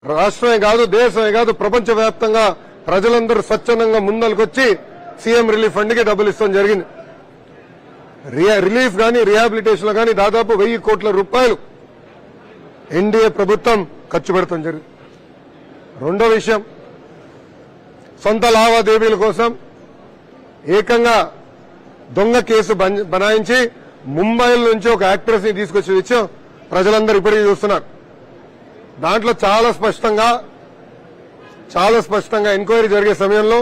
రాష్ట్రమే కాదు దేశమే కాదు ప్రపంచవ్యాప్తంగా ప్రజలందరూ స్వచ్ఛందంగా ముందలకొచ్చి సీఎం రిలీఫ్ ఫండ్ కి డబ్బులు ఇస్తాం జరిగింది. రిలీఫ్ గానీ రిహాబిలిటేషన్ గానీ దాదాపు 1000 కోట్ల రూపాయలు ఎన్డీఏ ప్రభుత్వం ఖర్చు పెడతాం జరిగింది. రెండో విషయం, సొంత లావాదేవీల కోసం ఏకంగా దొంగ కేసు బనాయించి ముంబై నుంచి ఒక యాక్ట్రెస్ ని తీసుకొచ్చి విషయం ప్రజలందరూ ఇప్పటికీ చూస్తున్నారు. దాంట్లో చాలా స్పష్టంగా ఎంక్వైరీ జరిగే సమయంలో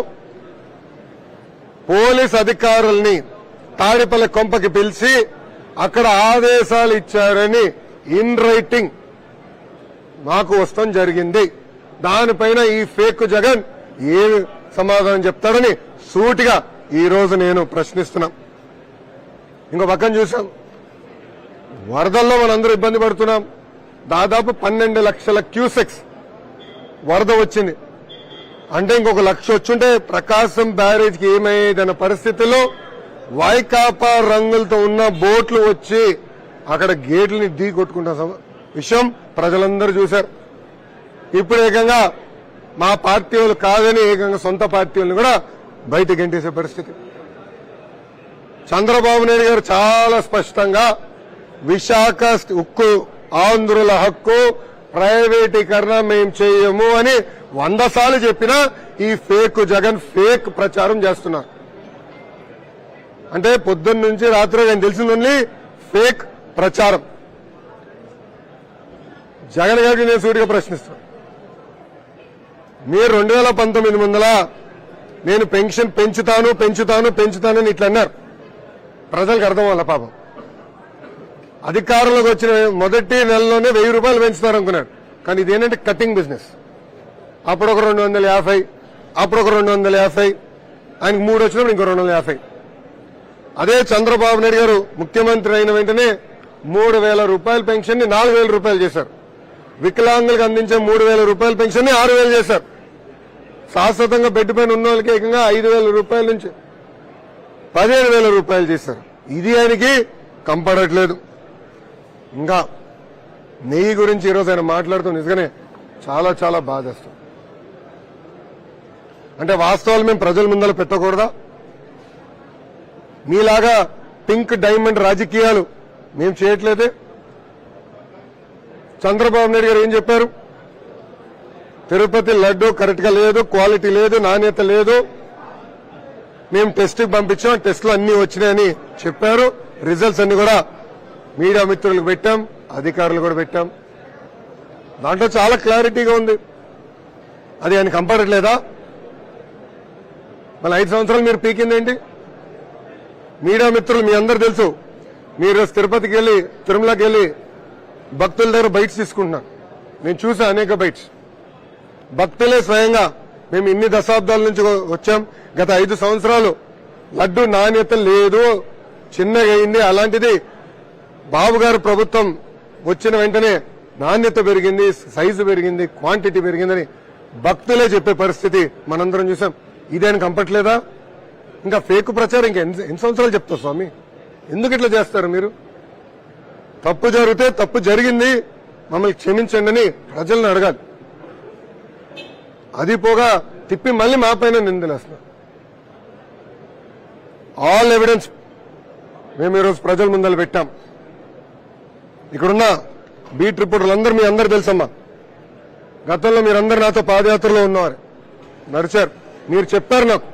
పోలీస్ అధికారుల్ని తాడిపల్లి కొంపకి పిలిచి అక్కడ ఆదేశాలు ఇచ్చారని ఇన్ రైటింగ్ మాకు వస్తాం జరిగింది. దానిపైన ఈ ఫేక్ జగన్ ఏ సమాధానం చెప్తాడని సూటిగా ఈ రోజు నేను ప్రశ్నిస్తున్నా. ఇంకో పక్కన చూసాం, వరదల్లో మనందరూ ఇబ్బంది పడుతున్నాం. దాదాపు 12 లక్షల క్యూసెక్స్ వరద వచ్చింది. అంటే ఇంకొక 1,00,000 వచ్చుంటే ప్రకాశం బ్యారేజ్కి ఏమయ్యేదన్న పరిస్థితిలో వైకాపా రంగులతో ఉన్న బోట్లు వచ్చి అక్కడ గేట్లని ఢీ కొట్టుకుంటున్న విషయం ప్రజలందరూ చూశారు. ఇప్పుడు ఏకంగా మా పార్టీ వాళ్ళు కాదని ఏకంగా సొంత పార్టీ వాళ్ళని కూడా బయట గెంటేసే పరిస్థితి. చంద్రబాబు నాయుడు గారు చాలా స్పష్టంగా విశాఖ ఉక్కు ఆంధ్రుల హక్కు, ప్రైవేటీకరణ మేం చేయము అని 100 సార్లు చెప్పినా ఈ ఫేక్ జగన్ ఫేక్ ప్రచారం చేస్తున్నారు. అంటే పొద్దున్న నుంచి రాత్రి నేను తెలిసింది ఓన్లీ ఫేక్ ప్రచారం. జగన్ గారికి నేను సూటిగా ప్రశ్నిస్తున్నాను, మీరు 2019 ముందల నేను పెన్షన్ పెంచుతాను ఇట్లా అన్నారు. ప్రజలకు అర్థం వల్ల పాపం అధికారంలోకి వచ్చిన మొదటి నెలలోనే 1000 రూపాయలు పెంచుతారనుకున్నాడు. కానీ ఇదేంటంటే కటింగ్ బిజినెస్. అప్పుడు ఒక 250, అప్పుడు ఒక 250, ఆయనకు 3 వచ్చినప్పుడు ఇంకో 250. అదే చంద్రబాబు నాయుడు గారు ముఖ్యమంత్రి అయిన వెంటనే 3,000 రూపాయల పెన్షన్ ని 4,000 రూపాయలు చేశారు. వికలాంగులకు అందించే 3,000 రూపాయల పెన్షన్ ని 6,000 చేశారు. శాశ్వతంగా బెడ్ పైన ఉన్న వాళ్ళకి ఏకంగా 5,000 రూపాయల నుంచి 15,000 రూపాయలు చేశారు. ఇది ఆయనకి కంపడట్లేదు. ఇంకా నెయ్యి గురించి ఈరోజు ఆయన మాట్లాడుతూ నిజంగానే చాలా బాధేస్తాం. అంటే వాస్తవాలు మేము ప్రజల ముందర పెట్టకూడదా? మీలాగా పింక్ డైమండ్ రాజకీయాలు మేము చేయట్లేదే. చంద్రబాబు నాయుడు గారు ఏం చెప్పారు? తిరుపతి లడ్డు కరెక్ట్ గా లేదు, క్వాలిటీ లేదు, నాణ్యత లేదు, మేము టెస్ట్ పంపించాం, టెస్టులు అన్ని వచ్చినాయని చెప్పారు. రిజల్ట్స్ అన్ని కూడా మీడియా మిత్రులకు పెట్టాం, అధికారులు కూడా పెట్టాం. దాంట్లో చాలా క్లారిటీగా ఉంది. అది ఆయన కంపడట్లేదా? మళ్ళీ 5 సంవత్సరాలు మీరు పీకిందేంటి? మీడియా మిత్రులు మీ అందరూ తెలుసు, మీరు తిరుపతికి వెళ్లి తిరుమలకి వెళ్లి భక్తుల దగ్గర బైట్స్ తీసుకుంటున్నారు. నేను చూసా అనేక బైట్స్. భక్తులే స్వయంగా మేము ఇన్ని దశాబ్దాల నుంచి వచ్చాం, గత 5 సంవత్సరాలు లడ్డు నాణ్యత లేదు, చిన్నగా అయింది, అలాంటిది బాబు గారు ప్రభుత్వం వచ్చిన వెంటనే నాణ్యత పెరిగింది, సైజు పెరిగింది, క్వాంటిటీ పెరిగిందని భక్తులే చెప్పే పరిస్థితి మనందరం చూసాం. ఇదేం కంపట్లేదా? ఇంకా ఫేక్ ప్రచారం ఇంకా ఎన్ని సంవత్సరాలు చెప్తారు స్వామి? ఎందుకు ఇట్లా చేస్తారు మీరు? తప్పు జరిగితే తప్పు జరిగింది, మమ్మల్ని క్షమించండి అని ప్రజలను అడగాలి. అది పోగా తిప్పి మళ్ళీ మా పైన నిందలేస్తున్నారు. ఆల్ ఎవిడెన్స్ మేము ఈరోజు ప్రజల ముందర పెట్టాం. ఇక్కడున్న బీట్ రిపోర్టర్లందరూ మీ అందరూ తెలుసమ్మా, గతంలో మీరందరూ నాతో పాదయాత్రలో ఉన్నవారు, నడిచారు. మీరు చెప్పారు నాకు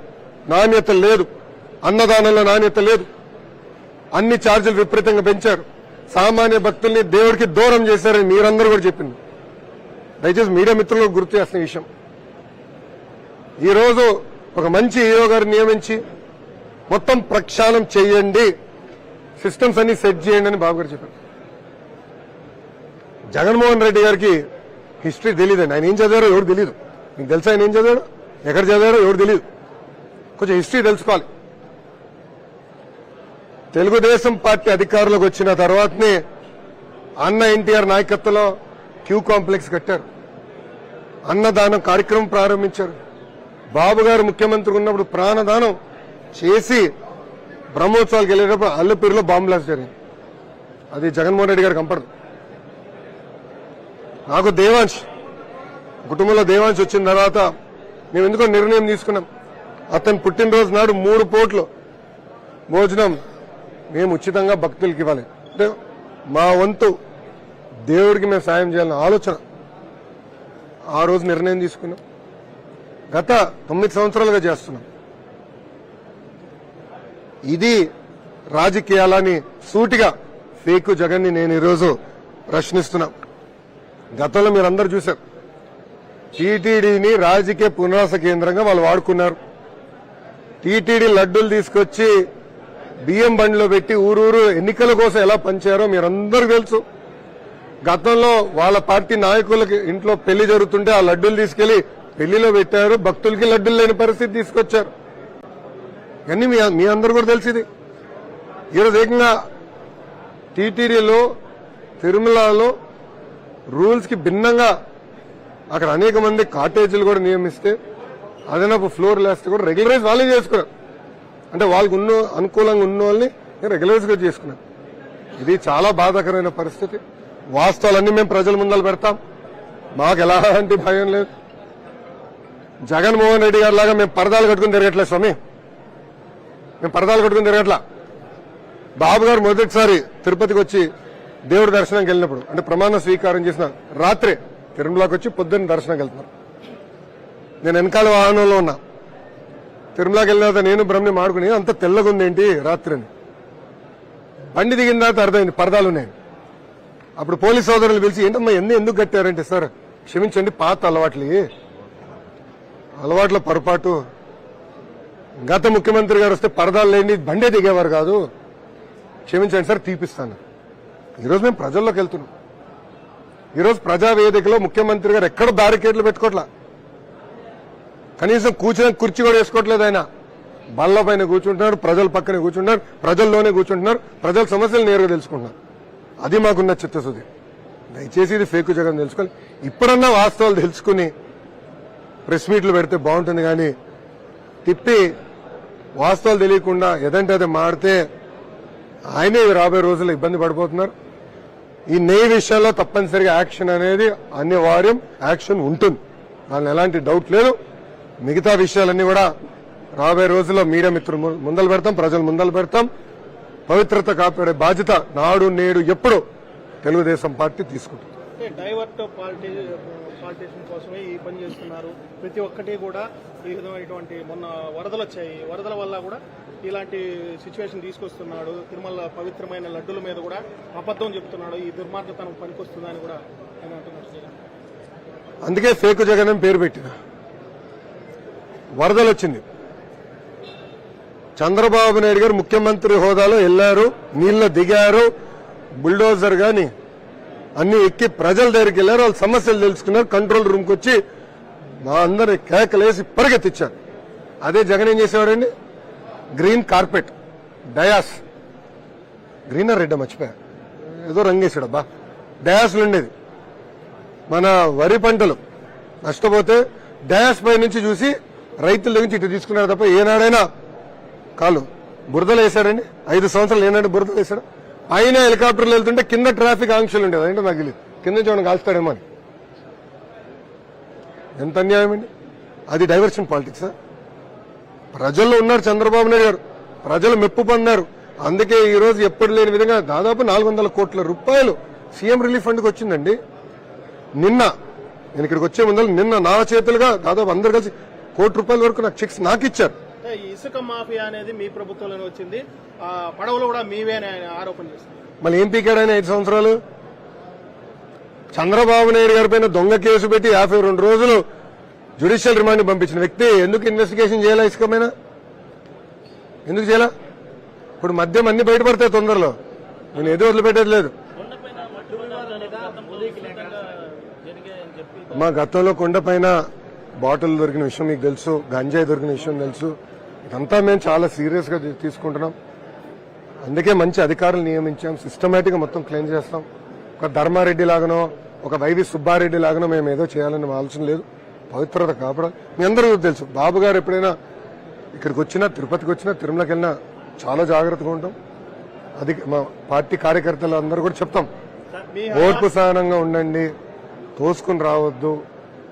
నాణ్యత లేదు, అన్నదానంలో నాణ్యత లేదు, అన్ని ఛార్జీలు విపరీతంగా పెంచారు, సామాన్య భక్తుల్ని దేవుడికి దూరం చేశారని మీరందరూ కూడా చెప్పింది. దయచేసి మీడియా మిత్రులకు గుర్తు చేస్తున్న విషయం, ఈ రోజు ఒక మంచి ఈఓ గారు నియమించి మొత్తం ప్రక్షాళన చేయండి, సిస్టమ్స్ అన్ని సెట్ చేయండి అని బాబు గారు చెప్పారు. జగన్మోహన్ రెడ్డి గారికి హిస్టరీ తెలియదండి. ఆయన ఏం చదివారో ఎవరు తెలియదు. మీకు తెలుసా ఆయన ఏం చదివారో, ఎక్కడ చదివారో ఎవరు తెలియదు. కొంచెం హిస్టరీ తెలుసుకోవాలి. తెలుగుదేశం పార్టీ అధికారంలోకి వచ్చిన తర్వాతనే అన్న ఎన్టీఆర్ నాయకత్వంలో క్యూ కాంప్లెక్స్ కట్టారు, అన్నదానం కార్యక్రమం ప్రారంభించారు. బాబు గారు ముఖ్యమంత్రి ఉన్నప్పుడు ప్రాణదానం చేసి బ్రహ్మోత్సవాలకు వెళ్ళేటప్పుడు అల్లపూరిలో బాంబు బ్లాస్ట్ జరిగింది. అది జగన్మోహన్ రెడ్డి గారికి కంపడదు. నాకు దేవాంశ్ కుటుంబంలో దేవాంశ్ వచ్చిన తర్వాత మేము ఎందుకో నిర్ణయం తీసుకున్నాం. అతని పుట్టినరోజు నాడు 3 పూట్లు భోజనం మేము ఉచితంగా భక్తులకి ఇవ్వాలి. అంటే మా వంతు దేవుడికి మేము సాయం చేయాలన్న ఆలోచన ఆ రోజు నిర్ణయం తీసుకున్నాం. గత 9 సంవత్సరాలుగా చేస్తున్నాం. ఇది రాజకీయాలని సూటిగా ఫేక్ జగన్ ని నేను ఈరోజు ప్రశ్నిస్తున్నా. గతంలో మీరందరూ చూశారు, టీటీడీని రాజకీయ పునరాస కేంద్రంగా వాళ్ళు వాడుకున్నారు. టీటీడీ లడ్డూలు తీసుకొచ్చి బియ్యం బండిలో పెట్టి ఊరూరు ఎన్నికల కోసం ఎలా పంచారో మీరందరూ తెలుసు. గతంలో వాళ్ళ పార్టీ నాయకులకి ఇంట్లో పెళ్లి జరుగుతుంటే ఆ లడ్డూలు తీసుకెళ్లి పెళ్లిలో పెట్టారు, భక్తులకి లడ్డూలు లేని పరిస్థితి తీసుకొచ్చారు. ఇవన్నీ మీ అందరూ కూడా తెలిసింది. ఈరోజు ఏకంగా టీటీడీలో తిరుమలలో రూల్స్ కి భిన్నంగా అక్కడ అనేక మంది కాటేజీలు కూడా నియమిస్తే అదనపు ఫ్లోర్ లేస్తే కూడా రెగ్యులరైజ్ వాళ్ళే చేసుకున్నారు. అంటే వాళ్ళకు అనుకూలంగా ఉన్న వాళ్ళని రెగ్యులరైజ్ గా చేసుకున్నారు. ఇది చాలా బాధాకరమైన పరిస్థితి. వాస్తవాలన్నీ మేము ప్రజల ముందర పెడతాం. మాకు ఎలాంటి భయం లేదు. జగన్మోహన్ రెడ్డి గారి లాగా మేము పరదాలు కట్టుకుని తిరగట్లేదు స్వామి. మేము పరదాలు కట్టుకుని తిరగట్లా. బాబు గారు మొదటిసారి తిరుపతికి వచ్చి దేవుడి దర్శనంకి వెళ్ళినప్పుడు అంటే ప్రమాణ స్వీకారం చేసిన రాత్రే తిరుమలకి వచ్చి పొద్దున్న దర్శనంకి వెళ్తున్నారు. నేను వెనకాల వాహనంలో ఉన్నా. తిరుమలకి వెళ్ళిన తర్వాత నేను బ్రహ్మని మాడుకుని అంత తెల్లగా ఉందేంటి రాత్రిని. బండి దిగిన తర్వాత అర్థమైంది పరదాలు ఉన్నాయి. అప్పుడు పోలీస్ సోదరులు పిలిచి ఏంటమ్మా ఎందుకు కట్టారంటే, సార్ క్షమించండి పాత అలవాట్ల పొరపాటు. గత ముఖ్యమంత్రి గారు వస్తే పరదాలు లేని బండే దిగేవారు కాదు, క్షమించండి సార్ తీపిస్తాను. ఈరోజు మేము ప్రజల్లోకి వెళ్తున్నాం. ఈరోజు ప్రజావేదికలో ముఖ్యమంత్రి గారు ఎక్కడ బ్యారికేడ్లు పెట్టుకోవట్లా. కనీసం కూర్చునే కుర్చీ కూడా వేసుకోవట్లేదు. ఆయన బల్ల పైన కూర్చుంటున్నారు, ప్రజల పక్కనే కూర్చుంటున్నారు, ప్రజల్లోనే కూర్చుంటున్నారు, ప్రజల సమస్యలు నేరుగా తెలుసుకుంటున్నారు. అది మాకున్న చిత్తశుద్ధి. దయచేసి ఇది ఫేక్ జగన్ తెలుసుకోవాలి. ఇప్పుడన్నా వాస్తవాలు తెలుసుకుని ప్రెస్ మీట్లు పెడితే బాగుంటుంది. కానీ తిప్పి వాస్తవాలు తెలియకుండా ఏదంటే అది మాడితే ఆయనే రాబోయే రోజుల్లో ఇబ్బంది పడిపోతున్నారు. ఈ నెయ్యి విషయంలో తప్పనిసరిగా యాక్షన్ అనేది అనివార్యం, యాక్షన్ ఉంటుంది, దాని ఎలాంటి డౌట్ లేదు. మిగతా విషయాలన్నీ కూడా రాబోయే రోజుల్లో మీడియా మిత్రులు ముందలు పెడతాం, ప్రజలు ముందలు పెడతాం. పవిత్రత కాపాడే బాధ్యత నాడు నేడు ఎప్పుడు తెలుగుదేశం పార్టీ తీసుకుంటుంది. డైవర్ట్ పాలిటిషన్ కోసమే ఈ పని చేస్తున్నారు. ప్రతి ఒక్కటి కూడా ఈ విధమైనటువంటి మొన్న వరదలు వచ్చాయి, వరదల వల్ల కూడా ఇలాంటి సిచ్యువేషన్ తీసుకొస్తున్నాడు. తిరుమల పవిత్రమైన లడ్డుల మీద కూడా అబద్ధం చెప్తున్నాడు. ఈ దుర్మార్గతనం పనికొస్తుందని కూడా ఆయన అంటున్నారు. అందుకే ఫేక్ జగన్ అని పేరు పెట్టిన. వరదలు వచ్చింది, చంద్రబాబు నాయుడు గారు ముఖ్యమంత్రి హోదాలో వెళ్లారు, నీళ్లు దిగారు, బుల్డోజర్ గాని అన్ని ఎక్కి ప్రజల దగ్గరికి వెళ్లారు, వాళ్ళ సమస్యలు తెలుసుకున్నారు, కంట్రోల్ రూమ్కి వచ్చి మా అందరిని కేకలేసి పరిగెత్తిచ్చారు. అదే జగన్ ఏం చేసేవాడండి, green carpet dais, green red మర్చిపోయా ఏదో రంగేసాడు అబ్బా, డయాస్లు ఉండేది. మన వరి పంటలు నష్టపోతే డయాస్ పై నుంచి చూసి రైతుల దగ్గర నుంచి ఇటు తీసుకున్నారు తప్ప ఏనాడైనా కాలు బురదలు వేశాడండి. 5 సంవత్సరాలు ఏనాడు బురదలు వేశాడు. పైన హెలికాప్టర్లు వెళ్తుంటే కింద ట్రాఫిక్ ఆంక్షలు ఉండేది. అదేంటో నాకు తెలియదు, కింద నుంచి ఏమైనా కాల్స్తాడేమో అని. ఎంత అన్యాయం అండి. అది డైవర్షన్ పాలిటిక్స్. ప్రజల్లో ఉన్నారు చంద్రబాబు నాయుడు గారు, ప్రజలు మెప్పు పొందారు. అందుకే ఈ రోజు ఎప్పుడు లేని విధంగా దాదాపు 400 కోట్ల రూపాయలు సీఎం రిలీఫ్ ఫండ్కి వచ్చిందండి. నిన్న నేను ఇక్కడికి వచ్చే ముందర నిన్న నా చేతులుగా దాదాపు అందరు కలిసి ₹1 కోటి వరకు నాకు చెక్స్ నాకు ఇచ్చారు. ఇసుక మాఫియా అనేది మీ ప్రభుత్వంలోనే వచ్చింది, పడవలు కూడా మీవే అని ఆరోపణ చేస్తారు. మళ్ళీ ఏం పీకాడని 5 సంవత్సరాలు చంద్రబాబు నాయుడు గారి పైన దొంగ కేసు పెట్టి 52 రోజులు జ్యుడిషియల్ రిమాండ్ పంపించిన వ్యక్తి ఎందుకు ఇన్వెస్టిగేషన్ చేయాలా? ఇసుకమైనా ఎందుకు చేయాలా? ఇప్పుడు మద్యం అన్ని బయటపడతాయి తొందరలో, నేను ఏదో వదిలిపెట్టేది లేదు. మా గతంలో కొండపైన బాటిల్ దొరికిన విషయం మీకు తెలుసు, గంజాయి దొరికిన విషయం తెలుసు. ఇదంతా మేము చాలా సీరియస్ గా తీసుకుంటున్నాం. అందుకే మంచి అధికారులు నియమించాం, సిస్టమేటిక్ గా మొత్తం క్లెయిమ్ చేస్తాం. ఒక ధర్మారెడ్డి లాగానో ఒక వైవి సుబ్బారెడ్డి లాగానో మేము ఏదో చేయాలని ఆలోచన లేదు. పవిత్రత కాపాడాలి. మీ అందరూ తెలుసు, బాబు గారు ఎప్పుడైనా ఇక్కడికి వచ్చినా, తిరుపతికి వచ్చినా, తిరుమలకి వెళ్ళినా చాలా జాగ్రత్తగా ఉంటాం. అది మా పార్టీ కార్యకర్తలు అందరూ కూడా చెప్తాం, ఓర్పు సహనంగా ఉండండి, తోసుకుని రావద్దు,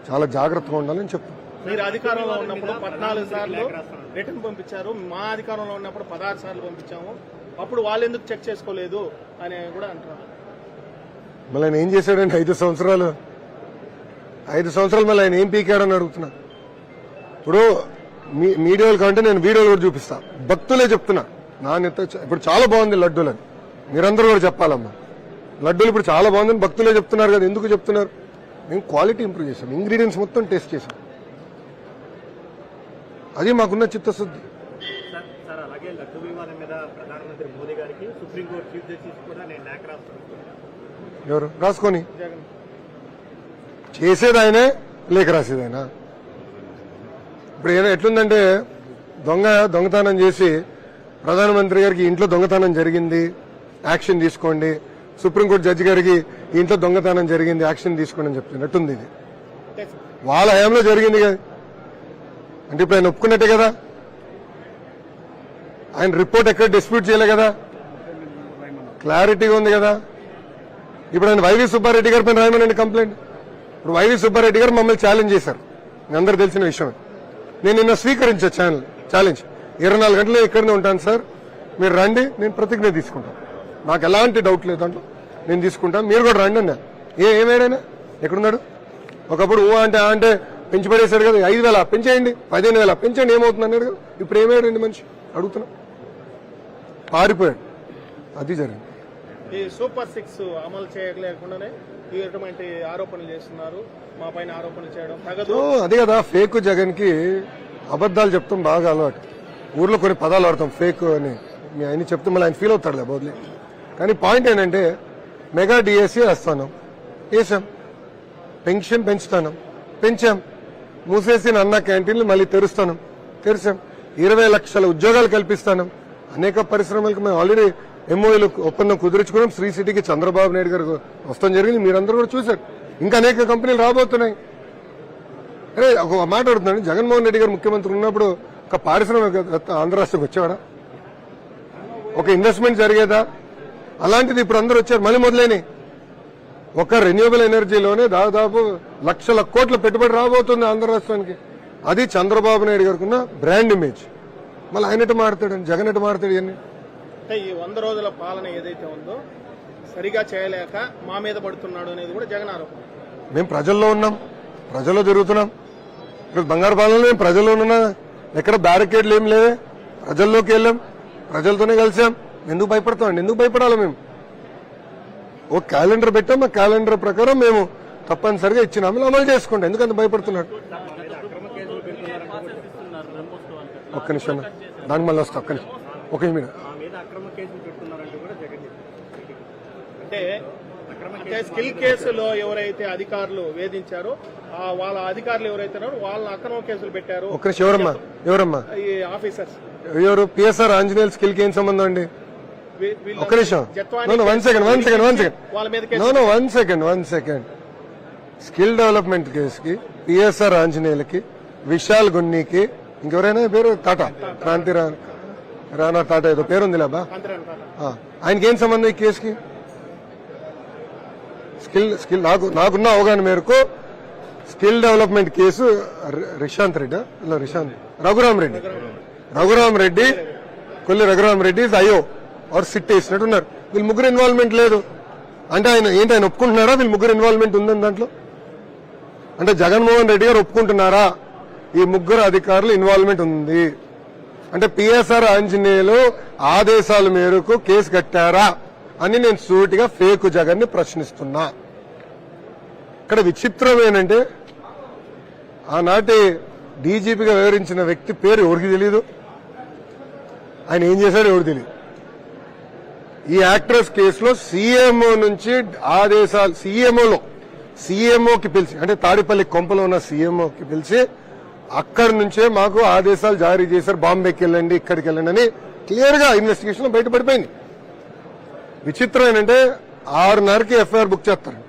చాలా జాగ్రత్తగా ఉండాలని చెప్తాను. మీరు అధికారంలో ఉన్నప్పుడు 14 సార్లు రిటర్న్ పంపించారు, మా అధికారంలో ఉన్నప్పుడు 16 సార్లు పంపించాము. అప్పుడు వాళ్ళు ఎందుకు చెక్ చేసుకోలేదు అని కూడా అంటున్నారు. మళ్ళీ ఆయన ఏం చేశాడండి 5 సంవత్సరాలు? 5 సంవత్సరాలు మళ్ళీ ఆయన ఏం పీకాడని అడుగుతున్నా. ఇప్పుడు మీడియాలు కంటే నేను వీడియోలు కూడా చూపిస్తా. భక్తులే చెప్తున్నా నాణ్యత ఇప్పుడు చాలా బాగుంది లడ్డూలని. మీరందరూ కూడా చెప్పాలమ్మా, లడ్డూలు ఇప్పుడు చాలా బాగుందని భక్తులే చెప్తున్నారు కదా. ఎందుకు చెప్తున్నారు? మేము క్వాలిటీ ఇంప్రూవ్ చేసాం, ఇంగ్రీడియంట్స్ మొత్తం టేస్ట్ చేసాం. అది మాకున్న చిత్తశుద్ధి. సార్ అలాగే లడ్డు వివాదం మీద ప్రధానమంత్రి మోదీ గారికి సుప్రీంకోర్టు చీఫ్ జస్టిస్ కూడా నేను లేఖ రాస్తున్నాను. ఎవరు రాసుకొని జగన్ చేసేది ఆయనే, లేఖ రాసేది ఆయన. ఇప్పుడు ఏదో ఎట్లుందంటే దొంగతనం చేసి ప్రధానమంత్రి గారికి ఇంట్లో దొంగతనం జరిగింది, యాక్షన్ తీసుకోండి. సుప్రీంకోర్టు జడ్జి గారికి ఇంట్లో దొంగతనం జరిగింది, యాక్షన్ తీసుకోండి అని చెప్తున్నట్టుంది. ఇది వాళ్ళ హయాంలో జరిగింది కదా. అంటే ఇప్పుడు ఆయన ఒప్పుకున్నట్టే కదా. ఆయన రిపోర్ట్ ఎక్కడ డిస్ప్యూట్ చేయలే కదా, క్లారిటీగా ఉంది కదా. ఇప్పుడు ఆయన వైవి సుబ్బారెడ్డి గారి పైన రాయమనండి కంప్లైంట్. ఇప్పుడు వైవి సుబ్బారెడ్డి గారు మమ్మల్ని ఛాలెంజ్ చేశారు, మీ అందరూ తెలిసిన విషయమే. నేను నిన్న స్వీకరించా ఛాలెంజ్. 24 గంటలు ఇక్కడనే ఉంటాను సార్, మీరు రండి, నేను ప్రతిజ్ఞ తీసుకుంటాను. నాకు ఎలాంటి డౌట్ లేదు దాంట్లో, నేను తీసుకుంటాను. మీరు కూడా రండి అన్న. ఏమేడైనా ఎక్కడున్నాడు? ఒకప్పుడు అంటే పెంచి పడేశాడు కదా. 5,000 పెంచేయండి, 15,000 పెంచండి, ఏమవుతుంది అన్నాడు కదా. ఇప్పుడు ఏమేడండి మనిషి అడుగుతున్నా, పారిపోయాడు. అది జరిగింది. ఈ సూపర్ 6 అమలు చేయలేకుండానే ఇటువంటి ఆరోపణలు చేస్తున్నారు, మా పైన ఆరోపణలు చేయడం తగదు. అదే కదా, ఫేక్ జగన్ కి అబద్దాలు చెప్తాం బాగా అలవాటు. ఊర్లో కొన్ని పదాలు వాడతాం ఫేక్ అని. మీ ఆయన చెప్తే మళ్ళీ ఆయన ఫీల్ అవుతాడులే బోద్లే. కానీ పాయింట్ ఏంటంటే మెగా డిఎస్సీ వేస్తాను, వేసాం. పెన్షన్ పెంచుతాను, పెంచాం. మూసేసిన అన్న క్యాంటీన్లు మళ్ళీ తెరుస్తాను, తెరిచాం. 20 లక్షల ఉద్యోగాలు కల్పిస్తాను. అనేక పరిశ్రమలకు మేము ఆల్రెడీ ఎంఓఏలు ఒప్పందం కుదుర్చుకున్నాం. శ్రీ సిటీకి చంద్రబాబు నాయుడు గారు వస్తాం జరిగింది, మీరందరూ కూడా చూశారు. ఇంకా అనేక కంపెనీలు రాబోతున్నాయి. అరే ఒక మాట అడుగుతున్నాను, జగన్మోహన్ రెడ్డి గారు ముఖ్యమంత్రి ఉన్నప్పుడు ఒక పారిశ్రామిక ఆంధ్ర రాష్ట్రంకి వచ్చేవాడా? ఒక ఇన్వెస్ట్మెంట్ జరిగేదా? అలాంటిది ఇప్పుడు అందరూ వచ్చారు, మళ్ళీ మొదలైనవి. ఒక రెన్యూవబుల్ ఎనర్జీలోనే దాదాపు లక్షల కోట్ల పెట్టుబడి రాబోతుంది ఆంధ్ర రాష్ట్రానికి. అది చంద్రబాబు నాయుడు గారికి ఉన్న బ్రాండ్ ఇమేజ్. మళ్ళీ ఆయన ఎటు మారుతాడు, జగన్ ఎటు మారుతాడు? ఇవన్నీ అంటే ఈ 100 రోజుల పాలన ఏదైతే ఉందో సరిగా చేయలేక మా మీద పడుతున్నాడు అనేది కూడా జగన్ ఆరోపణ. మేము ప్రజల్లో ఉన్నాం, ప్రజల్లో తిరుగుతున్నాం. ఇప్పుడు బంగారు పాలనలో మేము ప్రజల్లో ఉన్నా, ఎక్కడ బ్యారికేడ్లు ఏం లేవే. ప్రజల్లోకి వెళ్ళాం, ప్రజలతోనే కలిసాం. ఎందుకు భయపడతామండి? ఎందుకు భయపడాలి? మేము ఓ క్యాలెండర్ పెట్టాం, ఆ క్యాలెండర్ ప్రకారం మేము తప్పనిసరిగా ఇచ్చిన హామీలు అమలు చేసుకుంటాం. ఎందుకంత భయపడుతున్నాడు? ఒక్క నిమిషం, దానికి మళ్ళీ వస్తా. ఒక్క నిమిషం, ఒక నిమిషం. అంటే స్కిల్ కేసులో ఎవరైతే అధికారులు వేధించారో వాళ్ళ అధికారులు ఎవరైతే వాళ్ళ అక్రమ కేసులు పెట్టారు. ఒక్క నిమిషం, ఎవరమ్మా ఈ ఆఫీసర్స్ ఎవరు? పిఎస్ఆర్ ఆంజనేయులు స్కిల్ కి ఏం సంబంధం అండి? ఒక్క నిమిషం, వన్ సెకండ్. స్కిల్ డెవలప్మెంట్ కేసుకి, పిఎస్ఆర్ ఆంజనేయులకి, విశాల్ గున్నీకి, ఇంకెవరైనా పేరు టాటా, క్రాంతి రాణా టాటా ఏదో పేరుంది లేబా, ఆయనకి ఏం సంబంధం ఈ కేసుకి? నాకున్న అవగాహన మేరకు skill development case Raghuram Reddy Kolli Raghuram Reddy అయ్యో ఆర్ సిట్ వేసినట్టున్నారు. వీళ్ళు ముగ్గురు ఇన్వాల్వ్మెంట్ లేదు అంటే ఆయన ఒప్పుకుంటున్నారా వీళ్ళు ముగ్గురు ఇన్వాల్వ్మెంట్ ఉందని దాంట్లో? అంటే జగన్మోహన్ రెడ్డి గారు ఒప్పుకుంటున్నారా ఈ ముగ్గురు అధికారులు ఇన్వాల్వ్మెంట్ ఉంది అంటే? పిఎస్ఆర్ ఆంజనేయులు ఆదేశాల మేరకు కేసు కట్టారా అని నేను సూటిగా ఫేక్ జగన్ ని ప్రశ్నిస్తున్నా. ఇక్కడ విచిత్రం ఏంటంటే ఆనాటి డీజీపీగా వివరించిన వ్యక్తి పేరు ఎవరికి తెలీదు, ఆయన ఏం చేశాడో ఎవరికి తెలియదు. ఈ యాక్ట్రెస్ కేసులో సీఎంఓ నుంచి ఆదేశాలు, సీఎంఓకి పిలిచి, అంటే తాడిపల్లి కొంపలో ఉన్న సీఎంఓకి పిలిచి అక్కడి నుంచే మాకు ఆదేశాలు జారీ చేశారు, బాంబేకి వెళ్ళండి, ఇక్కడికి వెళ్ళండి అని క్లియర్ గా ఇన్వెస్టిగేషన్ లో బయటపడిపోయింది. విచిత్రం ఏంటంటే 6:30కి ఎఫ్ఐఆర్ బుక్ చేస్తారు,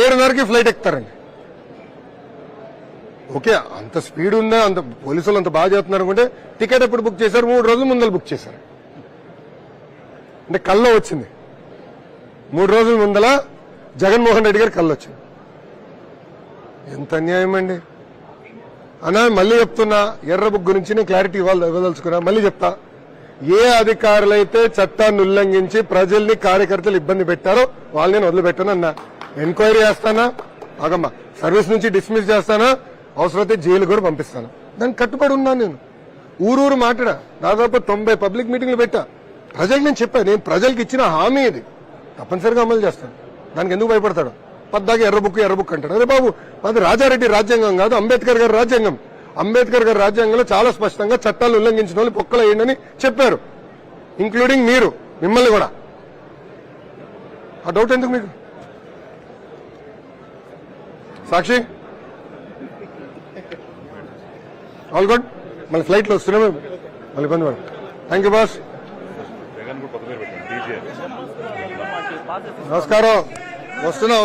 7:30కి ఫ్లైట్ ఎక్కుతారండి. ఓకే, అంత స్పీడ్ ఉందా, అంత పోలీసులు అంత బాగా చేస్తున్నారు అనుకుంటే టికెట్ ఎప్పుడు బుక్ చేశారు? 3 రోజుల ముందర బుక్ చేశారు. అంటే కల్లో వచ్చింది, 3 రోజుల ముందల జగన్మోహన్ రెడ్డి గారి కళ్ళు వచ్చింది. ఎంత అన్యాయం అండి అన్నా. మళ్ళీ చెప్తున్నా, ఎర్ర బుక్ గురించి నేను క్లారిటీ ఇవ్వదలుచుకున్నా. మళ్ళీ చెప్తా, ఏ అధికారులైతే చట్టాన్ని ఉల్లంఘించి ప్రజల్ని కార్యకర్తలు ఇబ్బంది పెట్టారో వాళ్ళని నేను వదిలిపెట్టాను అన్నా. ఎంక్వైరీ చేస్తానా, ఆగమ్మా, సర్వీస్ నుంచి డిస్మిస్ చేస్తానా, అవసరమైతే జైలు కూడా పంపిస్తాను. దానికి కట్టుబడి ఉన్నాను నేను. ఊరూరు మాట్లాడా, దాదాపు 90 పబ్లిక్ మీటింగ్లు పెట్టా. ప్రజలకు నేను చెప్పాను, నేను ప్రజలకు ఇచ్చిన హామీ ఇది, తప్పనిసరిగా అమలు చేస్తాను. దానికి ఎందుకు భయపడతాడు? పద్దాకి ఎర్ర బుక్ అంటాడు. అరే బాబు, అది రాజారెడ్డి రాజ్యాంగం కాదు, అంబేద్కర్ గారి రాజ్యాంగం. అంబేద్కర్ గారి రాజ్యాంగంలో చాలా స్పష్టంగా చట్టాలు ఉల్లంఘించిన వాళ్ళు పొక్కలు వేయండి చెప్పారు, ఇంక్లూడింగ్ మిమ్మల్ని కూడా. ఆ డౌట్ ఎందుకు మీకు? సాక్షి, ఆల్ గుడ్. మళ్ళీ ఫ్లైట్లో వస్తున్నాం, మళ్ళీ ఇబ్బంది పడు. Thank you boss. నమస్కారం. వస్తున్నా